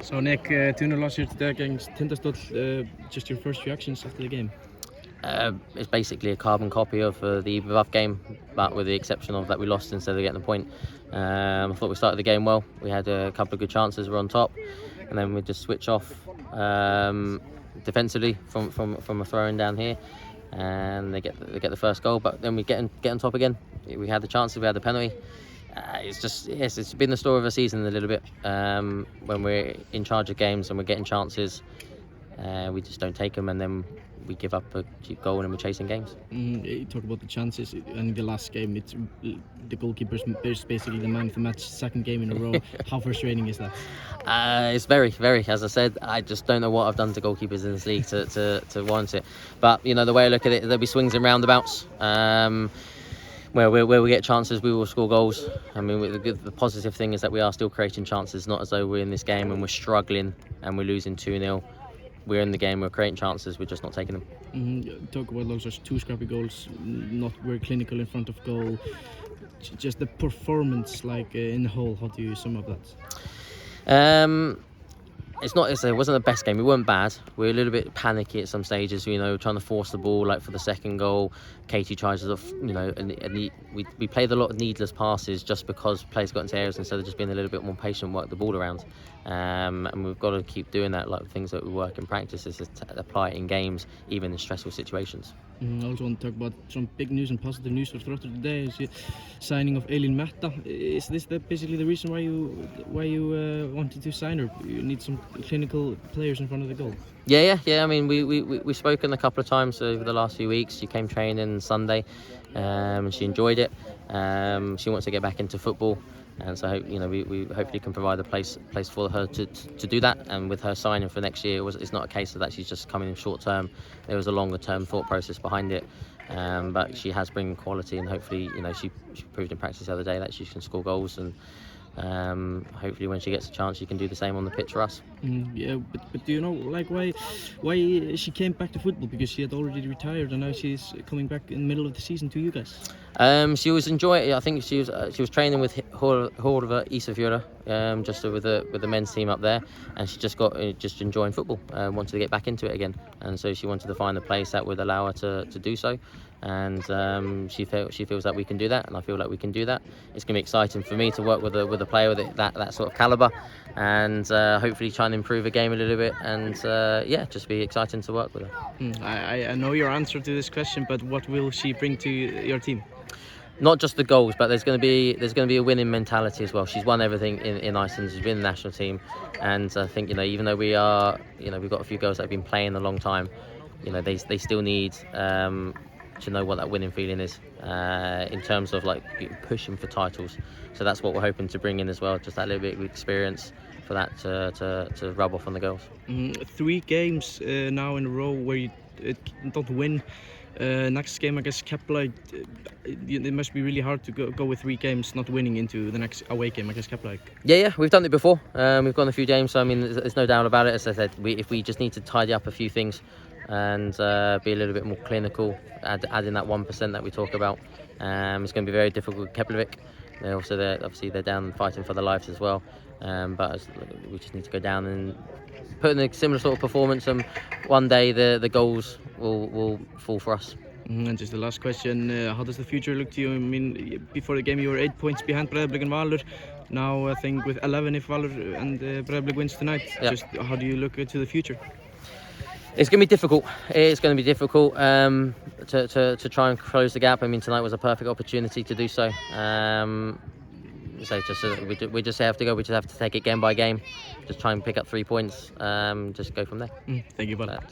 So Nick, 2-0 loss here today against Tindastóll. Just your first reactions after the game? It's basically a carbon copy of the above game, but with the exception of that we lost instead of getting the point. I thought we started the game well. We had a couple of good chances, we're on top, and then we just switch off defensively from a throw-in down here, and they get the first goal. But then we get on top again. We had the chances, we had the penalty. It's been the story of the season a little bit. When we're in charge of games and we're getting chances, we just don't take them, and then we give up a cheap goal and we're chasing games. You talk about the chances in the last game. It's the goalkeeper's basically the man of the match, second game in a row. How frustrating is that? It's very, very. As I said, I just don't know what I've done to goalkeepers in this league to warrant it. But you know, the way I look at it, there'll be swings and roundabouts. Where we get chances, we will score goals. I mean, the positive thing is that we are still creating chances, not as though we're in this game and we're struggling and we're losing 2-0. We're in the game, we're creating chances, we're just not taking them. Talk about those 2 scrappy goals, not very clinical in front of goal. Just the performance, like in the whole, how do you sum up that? It wasn't the best game. We weren't bad. We were a little bit panicky at some stages, you know, trying to force the ball. Like for the second goal, Katie tries to, you know, and we played a lot of needless passes just because players got into areas instead of just being a little bit more patient, work the ball around. And we've got to keep doing that, like things that we work in practice, is to apply it in games, even in stressful situations. I also want to talk about some big news and positive news for Throtter today. Is the signing of Elín Metta. Is this basically the reason why you wanted to sign her? You need some clinical players in front of the goal. Yeah. I mean, we've spoken a couple of times over the last few weeks. She came training Sunday, and she enjoyed it. She wants to get back into football, and so you know we hopefully can provide a place for her to do that. And with her signing for next year, it's not a case of that she's just coming in short term. There was a longer term thought process behind it. But she has bringing quality, and hopefully, you know, she proved in practice the other day that she can score goals, and hopefully when she gets a chance she can do the same on the pitch for us. Yeah, but do you know, like, why she came back to football? Because she had already retired and now she's coming back in the middle of the season to you guys. She was enjoying. I think she was training with Horva Isafjorda, just with the men's team up there, and she just enjoying football. Wanted to get back into it again, and so she wanted to find a place that would allow her to do so. And she feels that we can do that, and I feel like we can do that. It's going to be exciting for me to work with a player with that sort of caliber, and hopefully try and improve the game a little bit, and just be exciting to work with her. I know your answer to this question, but what will she bring to your team? Not just the goals, but there's going to be a winning mentality as well. She's won everything in Iceland. She's been in the national team, and I think, you know, even though we've got a few girls that have been playing a long time, you know, they still need to know what that winning feeling is in terms of like pushing for titles. So that's what we're hoping to bring in as well, just that little bit of experience for that to rub off on the girls. 3 games now in a row where you don't win. Next game against Keflavík, it must be really hard to go with 3 games not winning into the next away game against Keflavík. Yeah, we've done it before. We've gone a few games, so I mean, there's no doubt about it. As I said, if we just need to tidy up a few things and be a little bit more clinical, add in that 1% that we talk about. It's going to be very difficult with Keflavík. They're down fighting for their lives as well. But we just need to go down and put in a similar sort of performance, and one day the goals will fall for us. And just the last question, how does the future look to you? I mean, before the game you were 8 points behind Breiðablik and Valur. Now I think with 11 if Valur and Breiðablik wins tonight. Yeah. Just how do you look to the future? It's going to be difficult. It's going to be difficult to try and close the gap. I mean, tonight was a perfect opportunity to do so. We just have to go. We just have to take it game by game. Just try and pick up 3 points. Just go from there. Thank you, bud.